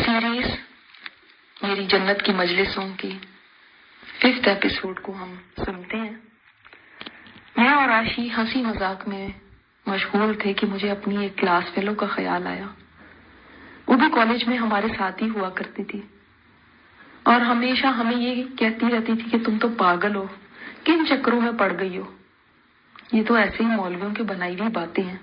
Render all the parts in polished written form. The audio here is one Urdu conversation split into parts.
سیریز میری جنت کی مجلسوں کی 5th ایپیسوڈ کو ہم سنتے ہیں۔ میں اور عاشی ہنسی مذاق میں مشغول تھے کہ مجھے اپنی ایک کلاس فیلو کا خیال آیا۔ وہ بھی کالج میں ہمارے ساتھ ہی ہوا کرتی تھی اور ہمیشہ ہمیں یہ کہتی رہتی تھی کہ تم تو پاگل ہو، کن چکروں میں پڑ گئی ہو، یہ تو ایسے ہی مولویوں کی بنائی ہوئی باتیں ہیں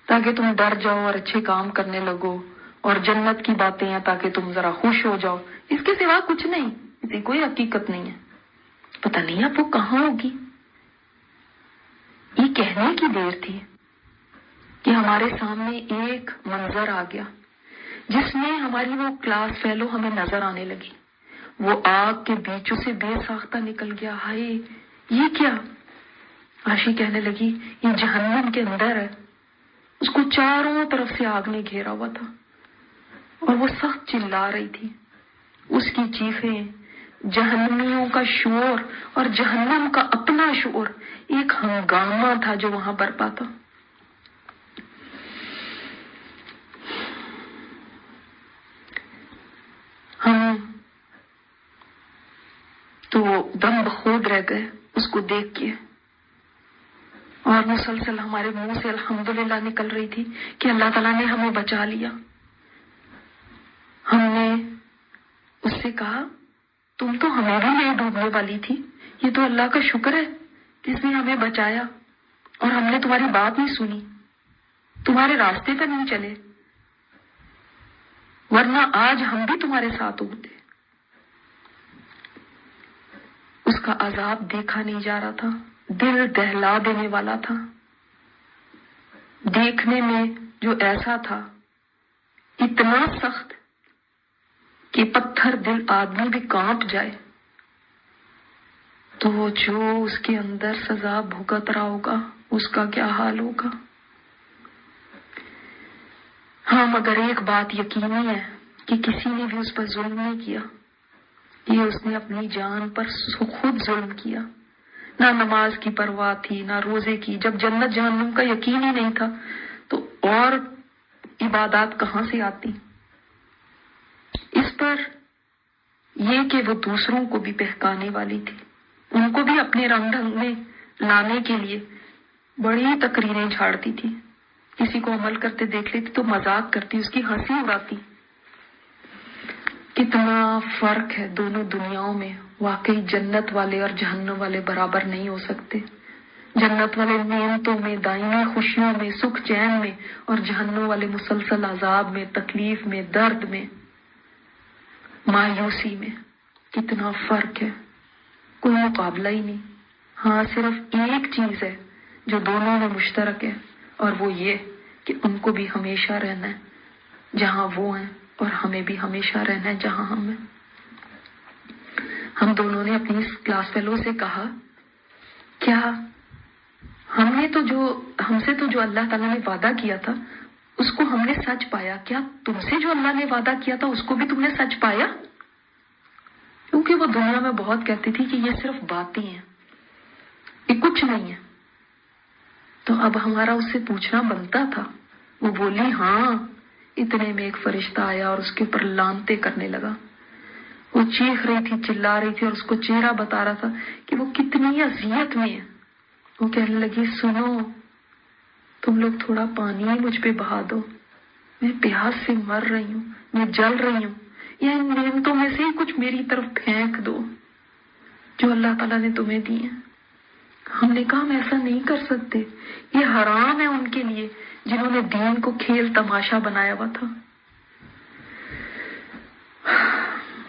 تاکہ تم ڈر جاؤ اور اچھے کام کرنے لگو، اور جنت کی باتیں ہیں تاکہ تم ذرا خوش ہو جاؤ، اس کے سوا کچھ نہیں، اسی کوئی حقیقت نہیں ہے۔ پتہ نہیں اب وہ کہاں ہوگی۔ یہ کہنے کی دیر تھی کہ ہمارے سامنے ایک منظر آ گیا جس میں ہماری وہ کلاس فیلو ہمیں نظر آنے لگی۔ وہ آگ کے بیچوں سے بے ساختہ نکل گیا۔ ہائے یہ کیا؟ عاشی کہنے لگی یہ جہنم کے اندر ہے۔ اس کو چاروں طرف سے آگ نے گھیرا ہوا تھا اور وہ سخت چلا رہی تھی۔ اس کی چیخیں، جہنمیوں کا شور اور جہنم کا اپنا شور، ایک ہنگامہ تھا جو وہاں برپا تھا۔ ہم تو دم بخود رہ گئے اس کو دیکھ کے، اور مسلسل ہمارے منہ سے الحمدللہ نکل رہی تھی کہ اللہ تعالیٰ نے ہمیں بچا لیا۔ ہم نے اس سے کہا تم تو ہمیں بھی نہیں ڈوبنے والی تھی، یہ تو اللہ کا شکر ہے جس نے ہمیں بچایا، اور ہم نے تمہاری بات نہیں سنی، تمہارے راستے پر نہیں چلے، ورنہ آج ہم بھی تمہارے ساتھ ہوتے۔ اس کا عذاب دیکھا نہیں جا رہا تھا، دل دہلا دینے والا تھا۔ دیکھنے میں جو ایسا تھا، اتنا سخت کہ پتھر دل آدمی بھی کانپ جائے، تو وہ جو اس کے اندر سزا بھگت رہا ہوگا اس کا کیا حال ہوگا۔ ہاں مگر ایک بات یقینی ہے کہ کسی نے بھی اس پر ظلم نہیں کیا، یہ اس نے اپنی جان پر خود ظلم کیا۔ نہ نماز کی پرواہ تھی، نہ روزے کی۔ جب جنت جہنم کا یقین ہی نہیں تھا تو اور عبادات کہاں سے آتی۔ اس پر یہ کہ وہ دوسروں کو بھی بہکانے والی تھی، ان کو بھی اپنے رنگ ڈھنگ میں لانے کے لیے بڑی تقریریں جھاڑتی تھی۔ کسی کو عمل کرتے دیکھ لیتی تو مذاق کرتی، اس کی ہنسی اڑاتی۔ کتنا فرق ہے دونوں دنیاؤں میں۔ واقعی جنت والے اور جہنم والے برابر نہیں ہو سکتے۔ جنت والے نعمتوں میں، دائمی خوشیوں میں، سکھ چین میں، اور جہنم والے مسلسل عذاب میں، تکلیف میں، درد میں، مایوسی میں۔ کتنا فرق ہے، کوئی مقابلہ ہی نہیں۔ ہاں صرف ایک چیز ہے جو دونوں میں مشترک ہے، اور وہ یہ کہ ان کو بھی ہمیشہ رہنا ہے جہاں وہ ہیں، اور ہمیں بھی ہمیشہ رہنا ہے جہاں ہم ہیں۔ ہم دونوں نے اپنی کلاس فیلو سے کہا کیا ہم سے تو جو اللہ تعالیٰ نے وعدہ کیا تھا اس کو ہم نے سچ پایا، کیا تم سے جو اللہ نے وعدہ کیا تھا اس کو بھی تم نے سچ پایا؟ کیونکہ وہ دنیا میں بہت کہتی تھی کہ یہ صرف باتیں ہیں، یہ کچھ نہیں ہے۔ تو اب ہمارا اس سے پوچھنا بنتا تھا۔ وہ بولی ہاں۔ اتنے میں ایک فرشتہ آیا اور اس کے اوپر لانتے کرنے لگا۔ وہ چیخ رہی تھی، چلا رہی تھی، اور اس کو چہرہ بتا رہا تھا کہ وہ کتنی اذیت میں ہے۔ وہ کہنے لگی سنو، تم لوگ تھوڑا پانی ہی مجھ پہ بہا دو، میں پیاس سے مر رہی ہوں، میں جل رہی ہوں، یا ان نعمتوں میں سے ہی کچھ میری طرف پھینک دو جو اللہ تعالیٰ نے تمہیں دی ہیں۔ ہم نے کہا ہم ایسا نہیں کر سکتے، یہ حرام ہے ان کے لیے جنہوں نے دین کو کھیل تماشا بنایا ہوا تھا۔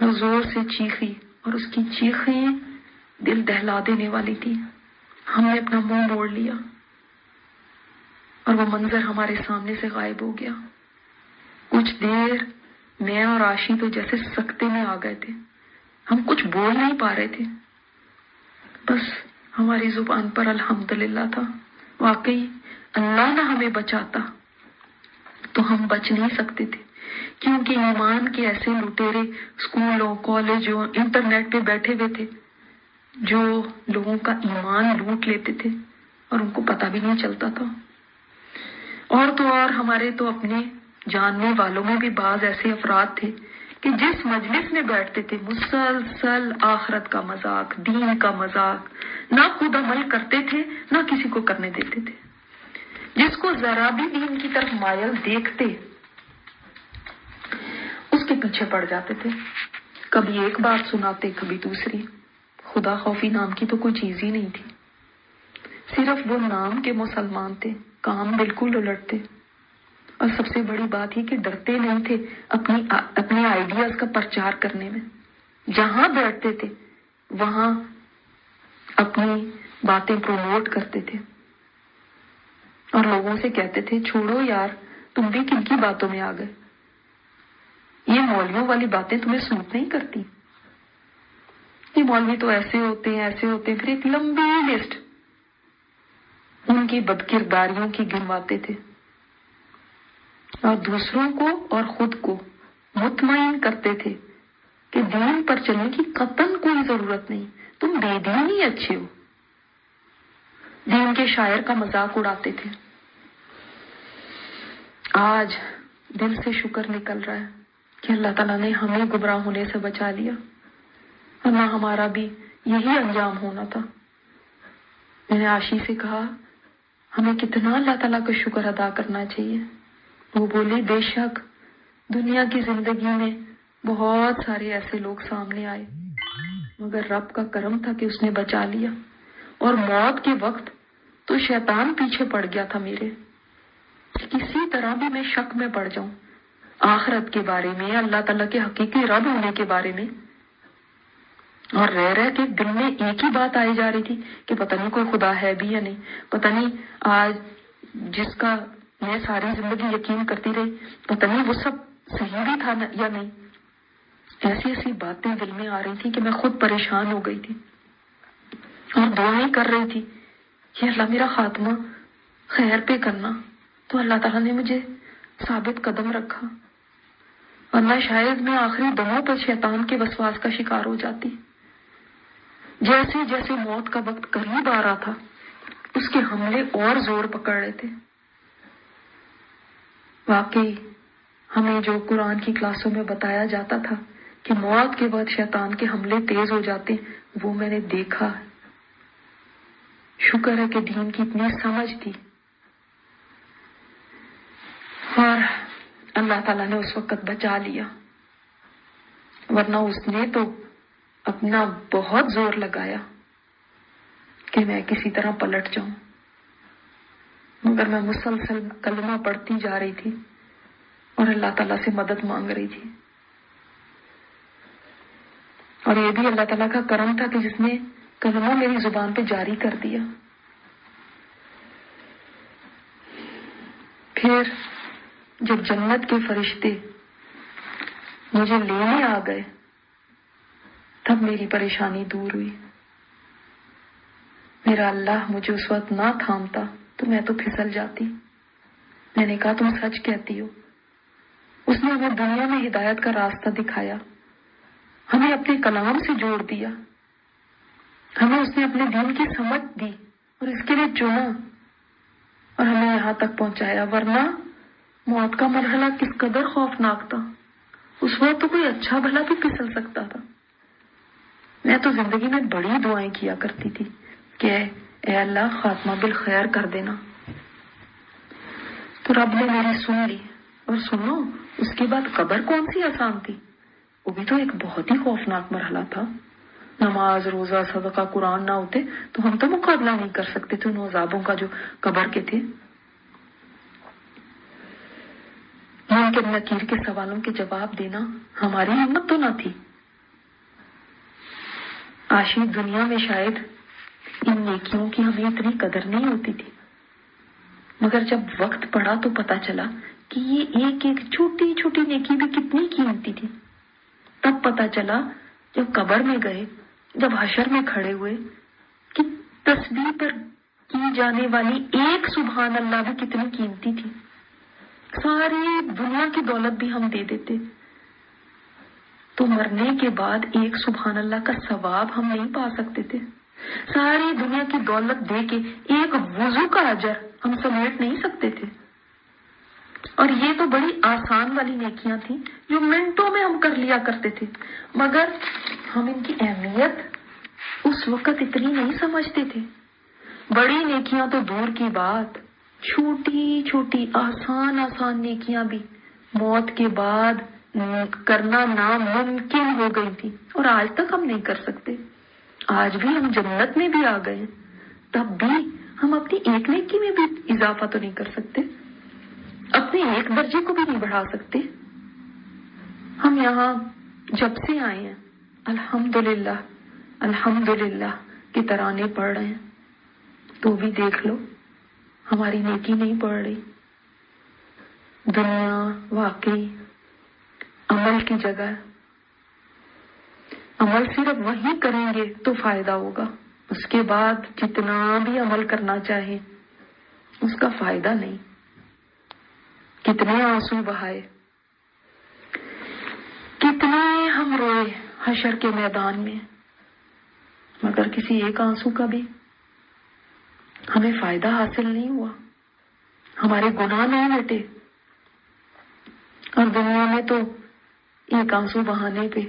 وہ زور سے چیخی اور اس کی چیخیں دل دہلا دینے والی تھی۔ ہم نے اپنا منہ موڑ لیا اور وہ منظر ہمارے سامنے سے غائب ہو گیا۔ کچھ دیر میں اور عاشی تو جیسے سکتے میں آ گئے تھے، ہم کچھ بول نہیں پا رہے تھے، بس ہماری زبان پر الحمدللہ تھا۔ واقعی اللہ نہ ہمیں بچاتا تو ہم بچ نہیں سکتے تھے، کیونکہ ایمان کے ایسے لٹیرے اسکولوں، کالجوں، انٹرنیٹ پہ بیٹھے ہوئے تھے جو لوگوں کا ایمان لوٹ لیتے تھے اور ان کو پتہ بھی نہیں چلتا تھا۔ اور تو اور ہمارے تو اپنے جاننے والوں میں بھی بعض ایسے افراد تھے کہ جس مجلس میں بیٹھتے تھے مسلسل آخرت کا مذاق، دین کا مذاق، نہ خود عمل کرتے تھے نہ کسی کو کرنے دیتے تھے۔ جس کو ذرا بھی دین کی طرف مائل دیکھتے اس کے پیچھے پڑ جاتے تھے، کبھی ایک بات سناتے کبھی دوسری۔ خدا خوفی نام کی تو کوئی چیز ہی نہیں تھی، صرف وہ نام کے مسلمان تھے، کام بالکل الٹ تھے۔ اور سب سے بڑی بات یہ کہ ڈرتے نہیں تھے اپنی آئیڈیاز کا پرچار کرنے میں۔ جہاں بیٹھتے تھے وہاں اپنی باتیں پروموٹ کرتے تھے اور لوگوں سے کہتے تھے چھوڑو یار، تم بھی کن کی باتوں میں آ گئے، یہ مولویوں والی باتیں تمہیں سوٹ نہیں کرتی، یہ مولوی تو ایسے ہوتے ہیں ایسے ہوتے ہیں، پھر ایک لمبی لسٹ ان کی بدکرداریوں کی گنواتے تھے اور دوسروں کو اور خود کو مطمئن کرتے تھے کہ دین پر چلنے کی قطعاً کوئی ضرورت نہیں، تم بے دین ہی اچھے ہو۔ دین کے شاعر کا مذاق اڑاتے تھے۔ آج دل سے شکر نکل رہا ہے کہ اللہ تعالیٰ نے ہمیں گمراہ ہونے سے بچا لیا، ورنہ ہمارا بھی یہی انجام ہونا تھا۔ میں نے عاشی سے کہا ہمیں کتنا اللہ تعالیٰ کا شکر ادا کرنا چاہیے۔ وہ بولی بے شک دنیا کی زندگی میں بہت سارے ایسے لوگ سامنے آئے مگر رب کا کرم تھا کہ اس نے بچا لیا، اور موت کے وقت تو شیطان پیچھے پڑ گیا تھا میرے، کسی طرح بھی میں شک میں پڑ جاؤں آخرت کے بارے میں، اللہ تعالیٰ کے حقیقی رب ہونے کے بارے میں، اور رہ کے دل میں ایک ہی بات آئی جا رہی تھی کہ پتہ نہیں کوئی خدا ہے بھی یا نہیں، پتہ نہیں آج جس کا میں ساری زندگی یقین کرتی رہی پتہ نہیں وہ سب صحیح بھی تھا یا نہیں۔ ایسی ایسی باتیں دل میں آ رہی تھی کہ میں خود پریشان ہو گئی تھی اور دعائیں کر رہی تھی کہ اللہ میرا خاتمہ خیر پہ کرنا، تو اللہ تعالیٰ نے مجھے ثابت قدم رکھا، ورنہ شاید میں آخری دموں پر شیطان کے وسواس کا شکار ہو جاتی۔ جیسے جیسے موت کا وقت قریب آ رہا تھا اس کے حملے اور زور پکڑ رہے تھے۔ واقعی ہمیں جو قرآن کی کلاسوں میں بتایا جاتا تھا کہ موت کے بعد شیطان کے حملے تیز ہو جاتے، وہ میں نے دیکھا۔ شکر ہے کہ دین کی اتنی سمجھ تھی اور اللہ تعالیٰ نے اس وقت بچا لیا، ورنہ اس نے تو اپنا بہت زور لگایا کہ میں کسی طرح پلٹ جاؤں، مگر میں مسلسل کلمہ پڑھتی جا رہی تھی اور اللہ تعالیٰ سے مدد مانگ رہی تھی۔ اور یہ بھی اللہ تعالیٰ کا کرم تھا کہ جس نے کلمہ میری زبان پہ جاری کر دیا۔ پھر جب جنت کے فرشتے مجھے لینے آ گئے تب میری پریشانی دور ہوئی۔ میرا اللہ مجھے اس وقت نہ تھامتا تو میں تو پھسل جاتی۔ میں نے کہا تم سچ کہتی ہو، اس نے ہمیں دنیا میں ہدایت کا راستہ دکھایا، ہمیں اپنے کلام سے جوڑ دیا، ہمیں اس نے اپنے دین کی سمجھ دی اور اس کے لیے چنا اور ہمیں یہاں تک پہنچایا، ورنہ موت کا مرحلہ کس قدر خوفناک تھا۔ اس وقت تو کوئی اچھا بھلا بھی پھسل سکتا تھا۔ میں تو زندگی میں بڑی دعائیں کیا کرتی تھی کہ اے اللہ خاتمہ بالخیر کر دینا، تو رب نے میری سن لی۔ اور سنو، اس کے بعد قبر کون سی آسان تھی، وہ بھی تو ایک بہت ہی خوفناک مرحلہ تھا۔ نماز روزہ صدقہ قرآن نہ ہوتے تو ہم تو مقابلہ نہیں کر سکتے تھے ان عذابوں کا جو قبر کے تھے۔ منکر نکیر کے سوالوں کے جواب دینا ہماری ہمت تو نہ تھی۔ عاشی دنیا میں شاید ان نیکیوں کی ہمیں اتنی قدر نہیں ہوتی تھی، مگر جب وقت پڑا تو پتا چلا کہ یہ ایک ایک چھوٹی چھوٹی نیکی بھی کتنی قیمتی تھی۔ تب پتا چلا جب قبر میں گئے، جب حشر میں کھڑے ہوئے، کہ تسبیح پر کی جانے والی ایک سبحان اللہ بھی کتنی قیمتی تھی۔ ساری دنیا کی دولت بھی ہم دے دیتے تو مرنے کے بعد ایک سبحان اللہ کا ثواب ہم نہیں پا سکتے تھے۔ ساری دنیا کی دولت دے کے ایک وضو کا اجر ہم سمیٹ نہیں سکتے تھے۔ اور یہ تو بڑی آسان والی نیکیاں تھیں جو منٹوں میں ہم کر لیا کرتے تھے، مگر ہم ان کی اہمیت اس وقت اتنی نہیں سمجھتے تھے۔ بڑی نیکیاں تو دور کی بات، چھوٹی چھوٹی آسان نیکیاں بھی موت کے بعد کرنا ناممکن ہو گئی تھی، اور آج تک ہم نہیں کر سکتے۔ آج بھی ہم جنت میں بھی آ گئے ہیں، تب بھی ہم اپنی ایک نیکی میں بھی اضافہ تو نہیں کر سکتے، اپنے ایک درجے کو بھی نہیں بڑھا سکتے۔ ہم یہاں جب سے آئے ہیں الحمدللہ الحمدللہ کی ترانے پڑھ رہے ہیں، تو بھی دیکھ لو ہماری نیکی نہیں پڑھ رہی۔ دنیا واقعی عمل کی جگہ ہے، عمل صرف وہی کریں گے تو فائدہ ہوگا، اس کے بعد جتنا بھی عمل کرنا چاہے اس کا فائدہ نہیں۔ کتنے آنسو بہائے، کتنے ہم روئے حشر کے میدان میں، مگر کسی ایک آنسو کا بھی ہمیں فائدہ حاصل نہیں ہوا، ہمارے گناہ نہیں مٹے۔ اور دنیا میں تو ایک آنسو بہانے پہ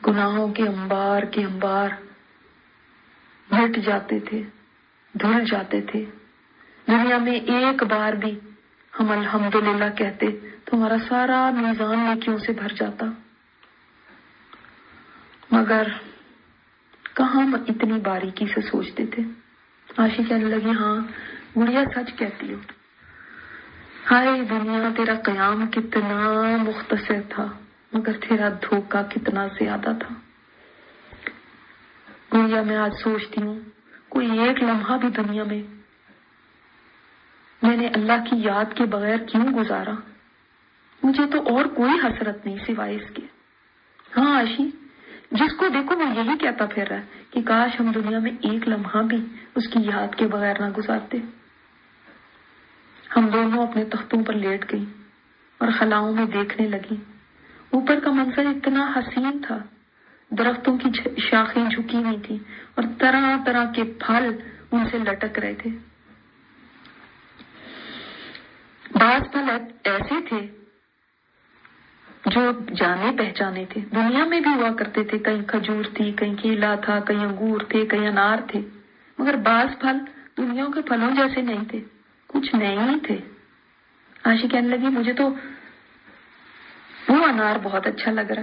گناہوں کے انبار مٹ جاتے تھے، دھل جاتے تھے۔ دنیا میں ایک بار بھی ہم الحمدللہ کہتے تو ہمارا سارا میزان نیکیوں سے بھر جاتا، مگر کہاں ہم اتنی باریکی سے سوچتے تھے۔ عاشق کہنے لگی، ہاں گڑیا سچ کہتی ہو، ہائے دنیا تیرا قیام کتنا مختصر تھا مگر تیرا دھوکہ کتنا زیادہ تھا۔ گڑیا میں آج سوچتی ہوں کوئی ایک لمحہ بھی دنیا میں نے اللہ کی یاد کے بغیر کیوں گزارا؟ مجھے تو اور کوئی حسرت نہیں سوائے اس کے۔ ہاں عاشی، جس کو دیکھو وہ یہی کہتا پھر رہا ہے کہ کاش ہم دنیا میں ایک لمحہ بھی اس کی یاد کے بغیر نہ گزارتے۔ ہم دونوں اپنے تختوں پر لیٹ گئی اور خلاؤں میں دیکھنے لگی۔ اوپر کا منظر اتنا حسین تھا، درختوں کی شاخیں جھکی ہوئی تھی اور طرح طرح کے پھل ان سے لٹک رہے تھے۔ بعض پھل ایسے تھے جو جانے پہچانے تھے، دنیا میں بھی ہوا کرتے تھے، کہیں کھجور تھی، کہیں کیلا تھا، کہیں انگور تھے، کہیں انار تھے، مگر بعض پھل دنیا کے پھلوں جیسے نہیں تھے، کچھ نئے ہی تھے۔ عاشی کہنے لگی، مجھے تو وہ انار بہت اچھا لگ رہا،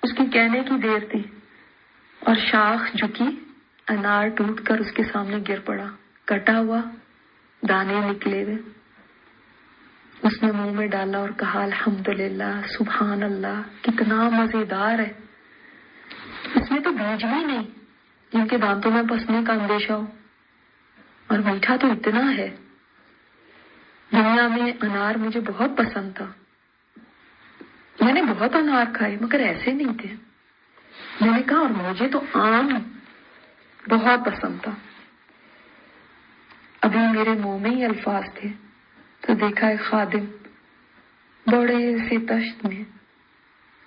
اس کی کہنے کی دیر تھی اور شاخ جھکی، انار ٹوٹ کر اس کے سامنے گر پڑا، کٹا ہوا، دانے نکلے ہوئے۔ اس نے منہ میں ڈالا اور کہا، الحمدللہ، سبحان اللہ، کتنا مزیدار ہے۔ اس میں تو بیج بھی نہیں جن کے دانتوں میں پسنے کا اندیشہ ہو، اور میٹھا تو اتنا ہے۔ دنیا میں انار مجھے بہت پسند تھا، میں نے بہت انار کھائے مگر ایسے نہیں تھے۔ میں نے کہا، اور مجھے تو آم بہت پسند تھا۔ ابھی میرے منہ میں ہی الفاظ تھے تو دیکھا ایک خادم بڑے سے تشت میں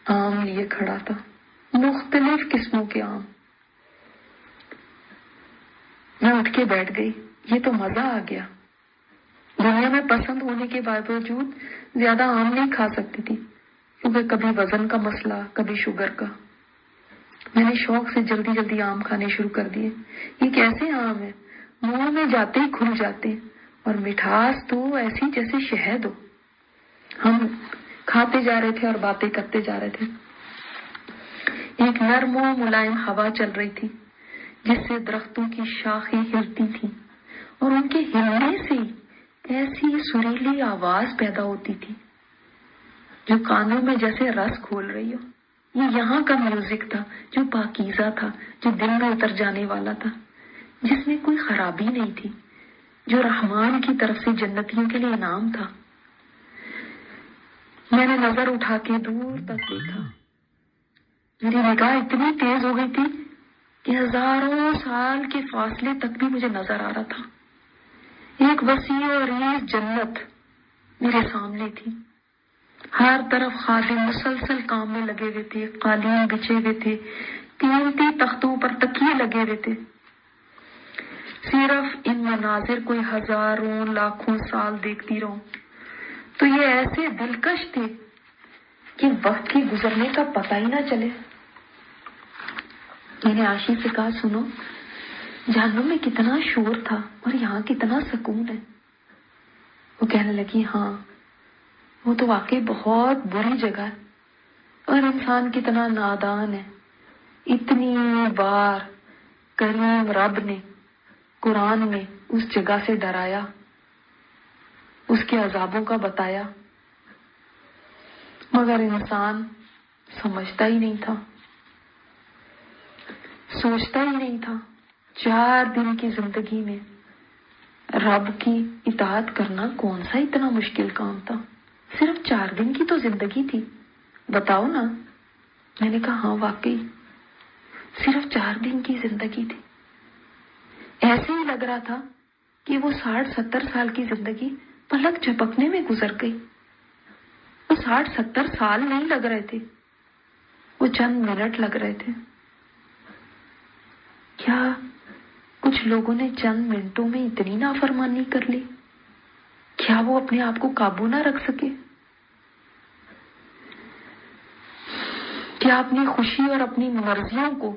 آم لیے کھڑا تھا، مختلف قسموں کے آم۔ میں اٹھ کے بیٹھ گئی، یہ تو مزہ آ گیا۔ دنیا میں پسند ہونے کے باوجود زیادہ آم نہیں کھا سکتی تھی، کیونکہ کبھی وزن کا مسئلہ، کبھی شوگر کا۔ میں نے شوق سے جلدی جلدی آم کھانے شروع کر دیے۔ یہ کیسے آم ہے، منہ میں جاتے ہی کھل جاتے، اور مٹھاس تو ایسی جیسے شہد ہو۔ ہم کھاتے جا رہے تھے اور باتیں کرتے جا رہے تھے۔ ایک نرم و ملائم ہوا چل رہی تھی جس سے درختوں کی شاخیں ہلتی تھیں، اور ان کے ہلنے سے ایسی سریلی آواز پیدا ہوتی تھی جو کانوں میں جیسے رس کھول رہی ہو۔ یہ یہاں کا میوزک تھا جو پاکیزہ تھا، جو دل میں اتر جانے والا تھا، جس میں کوئی خرابی نہیں تھی، جو رحمان کی طرف سے جنتیوں کے لیے انعام تھا۔ میں نے نظر اٹھا کے دور تک دیکھا، میری نگاہ اتنی تیز ہو گئی تھی کہ ہزاروں سال کے فاصلے تک بھی مجھے نظر آ رہا تھا۔ ایک وسیع اور عریض جنت میرے سامنے تھی، ہر طرف خادم مسلسل کام میں لگے ہوئے تھے، قالین بچھے ہوئے تھے، قیمتی تختوں پر تکیے لگے ہوئے تھے۔ صرف ان مناظر کو ہزاروں لاکھوں سال دیکھتی رہوں تو یہ ایسے دلکش تھے کہ وقت کے گزرنے کا پتہ ہی نہ چلے. میں نے عاشی سے کہا سنو جہنم میں کتنا شور تھا اور یہاں کتنا سکون ہے. وہ کہنے لگی ہاں وہ تو واقعی بہت بری جگہ ہے اور انسان کتنا نادان ہے. اتنی بار کریم رب نے قرآن میں اس جگہ سے ڈرایا، اس کے عذابوں کا بتایا، مگر انسان سمجھتا ہی نہیں تھا، سوچتا ہی نہیں تھا. 4 دن کی زندگی میں رب کی اطاعت کرنا کون سا اتنا مشکل کام تھا؟ صرف 4 دن کی تو زندگی تھی، بتاؤ نا. میں نے کہا ہاں واقعی صرف 4 دن کی زندگی تھی. ایسے ہی لگ رہا تھا کہ وہ 60-70 سال کی زندگی پلک جھپکنے میں گزر گئی. وہ 60-70 سال نہیں لگ رہے تھے، وہ چند منٹ لگ رہے تھے. کیا کچھ لوگوں نے چند منٹوں میں اتنی نافرمانی کر لی؟ کیا وہ اپنے آپ کو قابو نہ رکھ سکے؟ کیا اپنی خوشی اور اپنی مرضیوں کو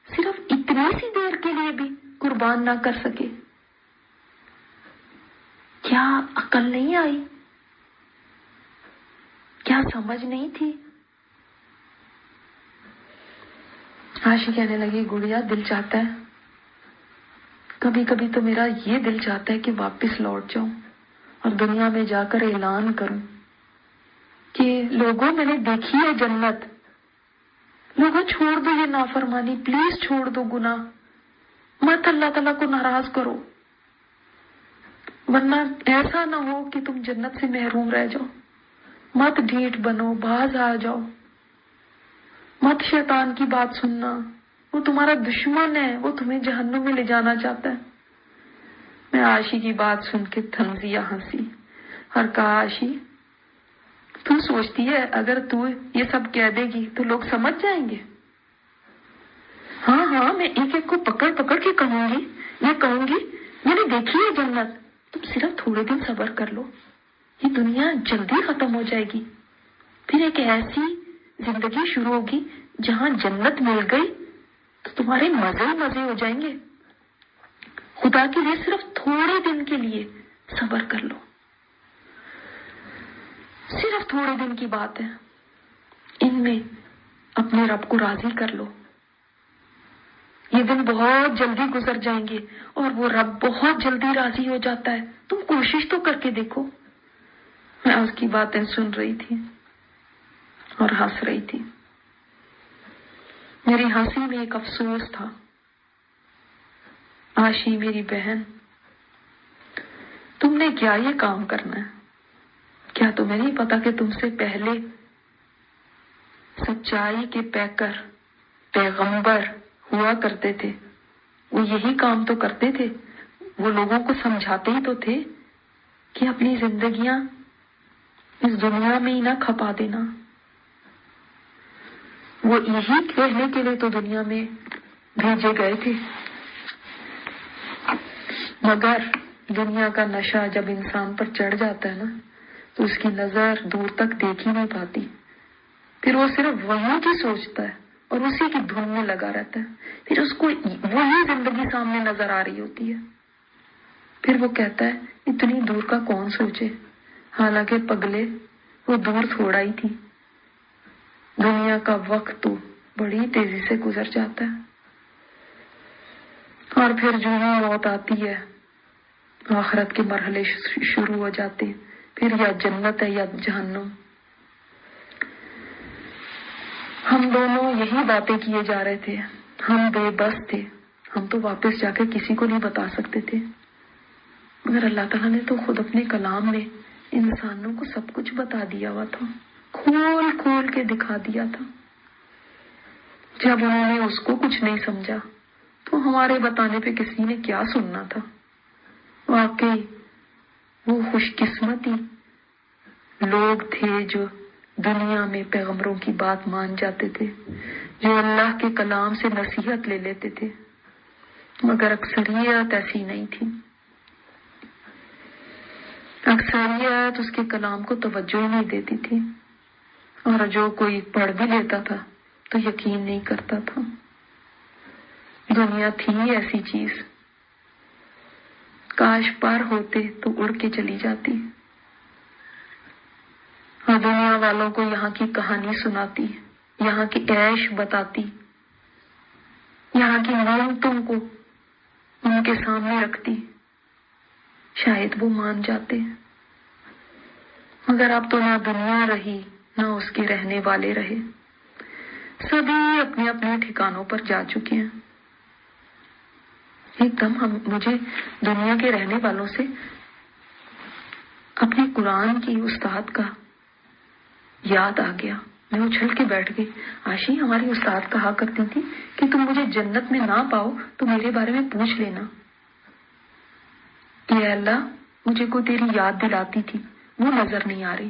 صرف اتنی سی دیر کے لیے بھی قربان نہ کر سکے؟ کیا عقل نہیں آئی؟ کیا سمجھ نہیں تھی؟ عاشی کہنے لگی گڑیا دل چاہتا ہے، کبھی کبھی تو میرا یہ دل چاہتا ہے کہ واپس لوٹ جاؤں اور دنیا میں جا کر اعلان کروں کہ لوگوں میں نے دیکھی ہے جنت، لوگوں چھوڑ دو یہ نافرمانی، پلیز چھوڑ دو گناہ، مت اللہ تعالیٰ کو ناراض کرو، ورنہ ایسا نہ ہو کہ تم جنت سے محروم رہ جاؤ. مت ڈھیٹ بنو، باز آ جاؤ، مت شیطان کی بات سننا، وہ تمہارا دشمن ہے، وہ تمہیں جہنم میں لے جانا چاہتا ہے. میں عاشی کی بات سن کے تھنزیہ ہنسی اور کہا عاشی تو سوچتی ہے اگر تو یہ سب کہہ دے گی تو لوگ سمجھ جائیں گے؟ ہاں ہاں میں ایک ایک کو پکڑ پکڑ کے کہوں گی، میں کہوں گی میں نے دیکھی ہے جنت، تم صرف تھوڑے دن صبر کر لو، یہ دنیا جلدی ختم ہو جائے گی، پھر ایک ایسی زندگی شروع ہوگی جہاں جنت مل گئی تو تمہارے مزے ہی مزے ہو جائیں گے. خدا کے لیے صرف تھوڑے دن کے لیے صبر کر لو، صرف تھوڑے دن کی بات ہے، ان میں اپنے رب کو راضی کر لو. یہ دن بہت جلدی گزر جائیں گے اور وہ رب بہت جلدی راضی ہو جاتا ہے، تم کوشش تو کر کے دیکھو. میں اس کی باتیں سن رہی تھی اور ہنس رہی تھی. میری ہنسی میں ایک افسوس تھا. عاشی میری بہن، تم نے کیا یہ کام کرنا ہے؟ کیا تمہیں نہیں پتا کہ تم سے پہلے سچائی کے پیکر پیغمبر ہوا کرتے تھے، وہ یہی کام تو کرتے تھے، وہ لوگوں کو سمجھاتے ہی تو تھے کہ اپنی زندگیاں اس دنیا میں ہی نہ کھپا دینا. وہ یہی کہنے کے لیے تو دنیا میں بھیجے گئے تھے. مگر دنیا کا نشہ جب انسان پر چڑھ جاتا ہے نا تو اس کی نظر دور تک دیکھ ہی نہیں پاتی، پھر وہ صرف وہی کی سوچتا ہے اور اسی کی دھن میں لگا رہتا ہے. پھر اس کو وہی زندگی سامنے نظر آ رہی ہوتی ہے، پھر وہ کہتا ہے اتنی دور کا کون سوچے. حالانکہ پگلے وہ دور تھوڑا ہی تھی. دنیا کا وقت تو بڑی تیزی سے گزر جاتا ہے اور پھر جو ہی موت آتی ہے آخرت کے مرحلے شروع ہو جاتے ہیں، پھر یا جنت ہے یا جہنم. ہم دونوں یہی باتیں کیے جا رہے تھے، ہم بے بس تھے، ہم تو واپس جا کے کسی کو نہیں بتا سکتے تھے، مگر اللہ تعالیٰ نے تو خود اپنے کلام میں انسانوں کو سب کچھ بتا دیا ہوا تھا، کھول کھول کے دکھا دیا تھا. جب انہوں نے اس کو کچھ نہیں سمجھا تو ہمارے بتانے پہ کسی نے کیا سننا تھا. واقعی وہ خوش قسمتی لوگ تھے جو دنیا میں پیغمبروں کی بات مان جاتے تھے، جو اللہ کے کلام سے نصیحت لے لیتے تھے، مگر اکثریت ایسی نہیں تھی. اکثریت اس کے کلام کو توجہ ہی نہیں دیتی تھی، اور جو کوئی پڑھ بھی لیتا تھا تو یقین نہیں کرتا تھا۔ دنیا تھی ایسی چیز، کاش پر ہوتے تو اڑ کے چلی جاتی، اور دنیا والوں کو یہاں کی کہانی سناتی، یہاں کی عیش بتاتی، یہاں کی نعمتوں کو ان کے سامنے رکھتی، شاید وہ مان جاتے۔ مگر اب تو نہ دنیا رہی نہ اس کے رہنے والے رہے، سبھی اپنے اپنے ٹھکانوں پر جا چکے ہیں۔ ایک دم مجھے دنیا کے رہنے والوں سے اپنے قرآن کی استاد کا یاد آ گیا۔ میں اچھل کے بیٹھ گئی۔ آشی، ہماری استاد کہا کرتی تھی کہ تم مجھے جنت میں نہ پاؤ تو میرے بارے میں پوچھ لینا۔ اے اللہ، مجھے کوئی تیری یاد دلاتی تھی، وہ نظر نہیں آ رہی۔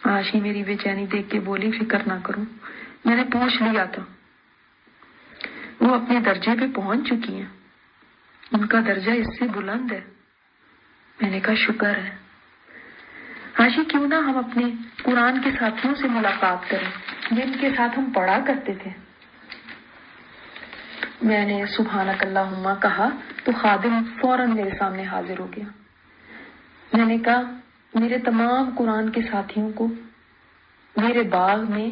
آشی میری بے چینی دیکھ کے بولی، فکر نہ کروں، میں نے پوچھ لیا تھا، وہ اپنے درجے پہ پہنچ چکی ہیں، ان کا درجہ اس سے بلند ہے۔ میں نے کہا شکر ہے۔ آشی، کیوں نہ ہم اپنے قرآن کے ساتھیوں سے ملاقات کریں جن کے ساتھ ہم پڑھا کرتے تھے۔ میں نے سبحانک اللہم کہا تو خادم فوراً میرے سامنے حاضر ہو گیا۔ میں نے کہا میرے تمام قرآن کے ساتھیوں کو میرے باغ میں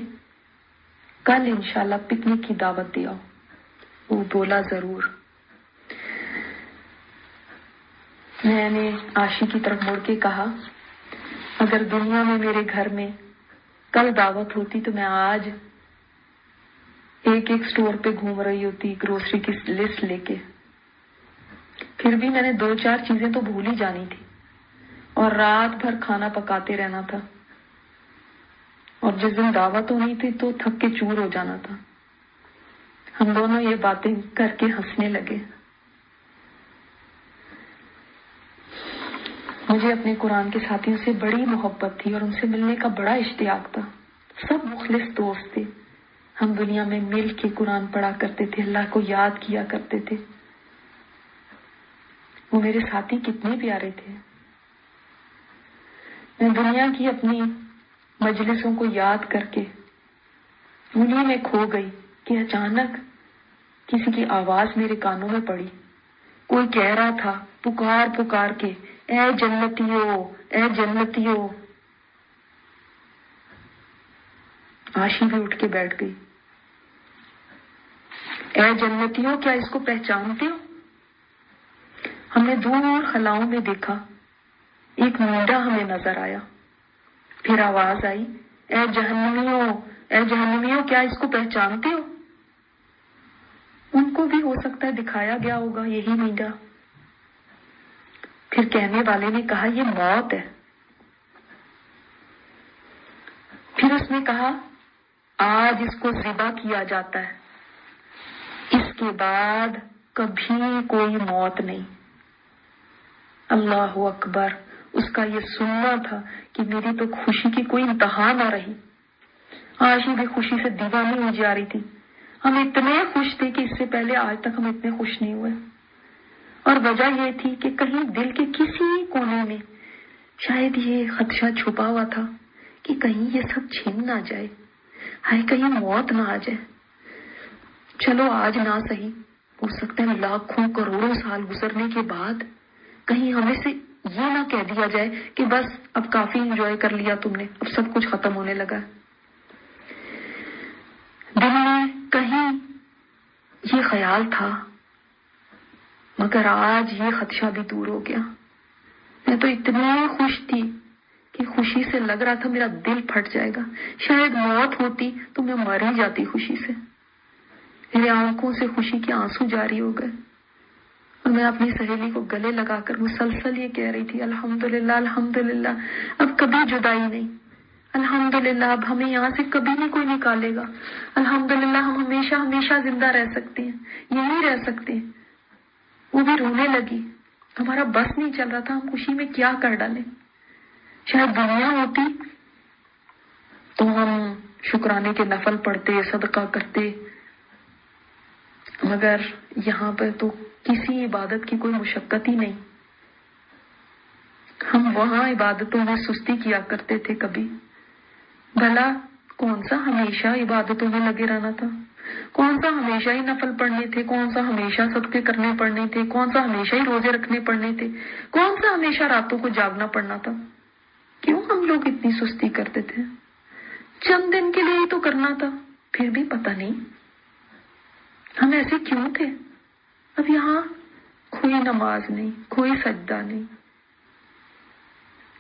کل انشاءاللہ پکنک کی دعوت دیا۔ وہ بولا ضرور۔ میں نے آشی کی طرف مڑ کے کہا اگر دنیا میں میرے گھر میں کل دعوت ہوتی تو میں آج ایک سٹور پہ گھوم رہی ہوتی گروسری کی لسٹ لے کے۔ پھر بھی میں نے 2-4 چیزیں تو بھول ہی جانی تھی، اور رات بھر کھانا پکاتے رہنا تھا، اور جس دن دعوت ہونی تھی تو تھک کے چور ہو جانا تھا۔ ہم دونوں یہ باتیں کر کے ہنسنے لگے۔ مجھے اپنے قرآن کے ساتھیوں سے بڑی محبت تھی اور ان سے ملنے کا بڑا اشتیاق تھا۔ سب مخلص دوست تھے، ہم دنیا میں مل کے قرآن پڑھا کرتے تھے، اللہ کو یاد کیا کرتے تھے۔ وہ میرے ساتھی کتنے پیارے تھے۔ میں دنیا کی اپنی مجلسوں کو یاد کر کے انہی میں کھو گئی کہ اچانک کسی کی آواز میرے کانوں میں پڑی۔ کوئی کہہ رہا تھا پکار پکار کے، اے جنتیو، اے جنتیو۔ آشی بھی اٹھ کے بیٹھ گئی۔ اے جنتیو، کیا اس کو پہچانتے ہو؟ ہم نے دور خلاؤں میں دیکھا، ایک مینڈا ہمیں نظر آیا۔ پھر آواز آئی، اے جہنمیو، اے جہنمیو، کیا اس کو پہچانتے ہو؟ ان کو بھی ہو سکتا ہے دکھایا گیا ہوگا یہی مینڈا۔ پھر کہنے والے نے کہا یہ موت ہے۔ پھر اس نے کہا آج اس کو ذبح کیا جاتا ہے، اس کے بعد کبھی کوئی موت نہیں۔ اللہ اکبر۔ اس کا یہ سننا تھا کہ میری تو خوشی کی کوئی انتہا نہ رہی۔ آشی بھی خوشی سے دیوانی ہو جا رہی تھی۔ ہم اتنے خوش تھے کہ اس سے پہلے آج تک ہم اتنے خوش نہیں ہوئے، اور وجہ یہ تھی کہ کہیں دل کے کسی کونے میں شاید یہ خدشہ چھپا ہوا تھا کہ کہیں یہ سب چھن نہ جائے، ہائے کہیں موت نہ آ جائے۔ چلو آج نہ صحیح، ہو سکتا ہے لاکھوں کروڑوں سال گزرنے کے بعد کہیں ہمیں سے یہ نہ کہہ دیا جائے کہ بس اب کافی انجوائے کر لیا تم نے، اب سب کچھ ختم ہونے لگا۔ دل میں کہیں یہ خیال تھا، مگر آج یہ خدشہ بھی دور ہو گیا۔ میں تو اتنی خوش تھی کہ خوشی سے لگ رہا تھا میرا دل پھٹ جائے گا۔ شاید موت ہوتی تو میں مر ہی جاتی خوشی سے۔ میرے آنکھوں سے خوشی کے آنسو جاری ہو گئے، اور میں اپنی سہیلی کو گلے لگا کر مسلسل یہ کہہ رہی تھی الحمدللہ الحمدللہ، اب کبھی جدائی نہیں، الحمدللہ اب ہمیں یہاں سے کبھی نہیں کوئی نکالے گا، الحمدللہ ہم ہمیشہ ہمیشہ زندہ رہ سکتے ہیں، یہیں رہ سکتے ہیں۔ وہ بھی رونے لگی، ہمارا بس نہیں چل رہا تھا، ہم خوشی میں کیا کر ڈالیں۔ شاید دنیا ہوتی تو ہم شکرانے کے نفل پڑھتے، صدقہ کرتے، مگر یہاں پر تو کسی عبادت کی کوئی مشقت ہی نہیں۔ ہم وہاں عبادتوں میں سستی کیا کرتے تھے کبھی. بھلا کون سا ہمیشہ عبادتوں میں لگے رہنا تھا؟ کون سا ہمیشہ ہی نفل پڑھنے تھے؟ کون سا ہمیشہ صدقے کرنے پڑنے تھے؟ کون سا ہمیشہ ہی روزے رکھنے پڑنے تھے؟ کون سا ہمیشہ راتوں کو جاگنا پڑنا تھا؟ کیوں ہم لوگ اتنی سستی کرتے تھے؟ چند دن کے لیے ہی تو کرنا تھا. پھر بھی پتہ نہیں ہم ایسے کیوں تھے. اب یہاں کوئی نماز نہیں، کوئی سجدہ نہیں،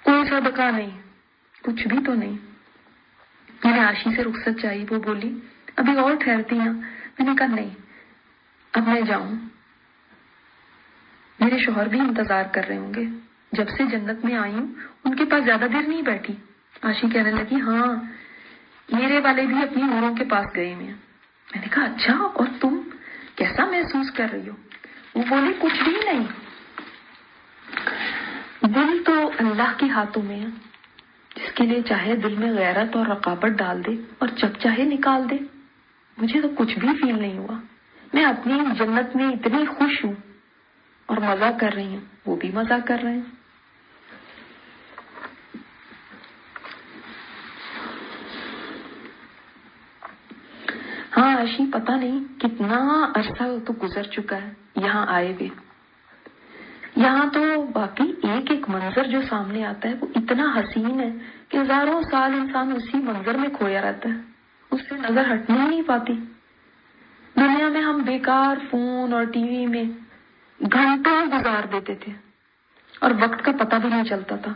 کوئی صدقہ نہیں، کچھ بھی تو نہیں. میں نے آشی سے رخصت چاہی. وہ بولی ابھی اور ٹھہرتی نا. میں نے کہا نہیں، اب میں جاؤں. میرے شوہر بھی انتظار کر رہے ہوں گے. جب سے جنت میں آئی ہوں ان کے پاس زیادہ دیر نہیں بیٹھی. آشی کہنے لگی ہاں میرے والے بھی اپنی نوروں کے پاس گئے ہوئے ہیں. میں نے کہا اچھا، اور تم کیسا محسوس کر رہی ہو؟ وہ بولی کچھ بھی نہیں، دل تو اللہ کے ہاتھوں میں ہے. جس کے لیے چاہے دل میں غیرت اور رقابت ڈال دے اور جب چاہے نکال دے. مجھے تو کچھ بھی فیل نہیں ہوا. میں اپنی جنت میں اتنی خوش ہوں اور مزہ کر رہی ہوں، وہ بھی مزہ کر رہے ہیں. ہاں آشی، پتہ نہیں کتنا عرصہ تو گزر چکا ہے یہاں آئے ہوئے. یہاں تو باقی ایک ایک منظر جو سامنے آتا ہے وہ اتنا حسین ہے کہ ہزاروں سال انسان اسی منظر میں کھویا رہتا ہے، اس سے نظر ہٹنے ہی نہیں پاتی. دنیا میں ہم بیکار فون اور ٹی وی میں گھنٹوں گزار دیتے تھے اور وقت کا پتہ بھی نہیں چلتا تھا.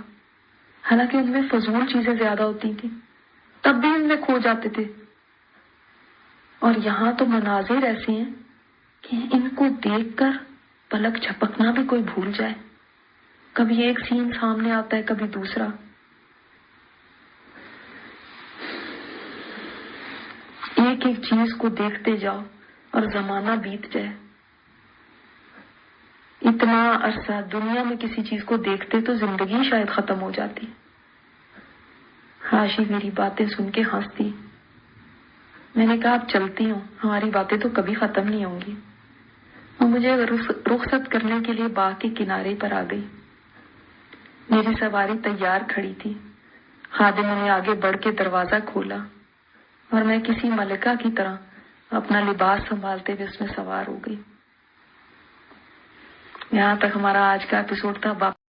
حالانکہ ان میں فضول چیزیں زیادہ ہوتی تھیں، تب بھی ان میں کھو جاتے تھے. اور یہاں تو مناظر ایسے ہیں کہ ان کو دیکھ کر پلک جھپکنا بھی کوئی بھول جائے. کبھی ایک سین سامنے آتا ہے، کبھی دوسرا. ایک ایک چیز کو دیکھتے جاؤ اور زمانہ بیت جائے. اتنا عرصہ دنیا میں کسی چیز کو دیکھتے تو زندگی شاید ختم ہو جاتی. ہاشی میری باتیں سن کے ہنستی. میں نے کہا اب چلتی ہوں، ہماری باتیں تو کبھی ختم نہیں ہوں گی. وہ مجھے رخصت کرنے کے لیے باغ کے کنارے پر آ گئی. میری سواری تیار کھڑی تھی. خادم نے آگے بڑھ کے دروازہ کھولا اور میں کسی ملکہ کی طرح اپنا لباس سنبھالتے ہوئے اس میں سوار ہو گئی. یہاں تک ہمارا آج کا ایپیسوڈ تھا.